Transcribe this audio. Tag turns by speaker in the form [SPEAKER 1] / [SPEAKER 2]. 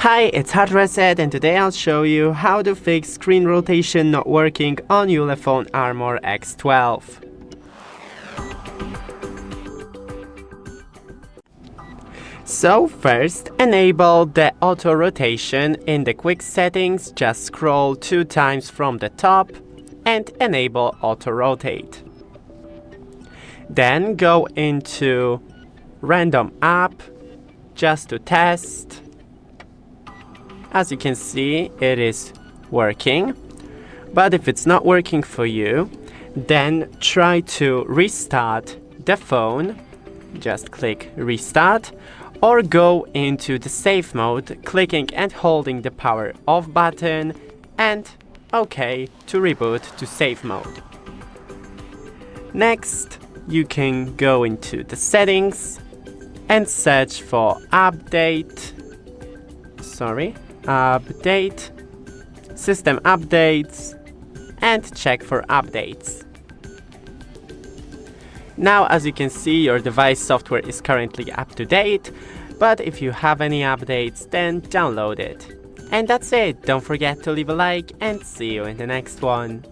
[SPEAKER 1] Hi, it's Hard Reset, and today I'll show you how to fix screen rotation not working on ULEFONE Armor X12. So first, enable the auto rotation in the quick settings. Just scroll 2 times from the top and enable auto rotate. Then go into random app just to test. As you can see, it is working. But if it's not working for you, then try to restart the phone. Just click restart, or go into the safe mode, clicking and holding the power off button, and OK to reboot to safe mode. Next, you can go into the settings and search for update, system updates, and check for updates. Now, as you can see, your device software is currently up to date, but if you have any updates, then download it. And that's it. Don't forget to leave a like, and see you in the next one.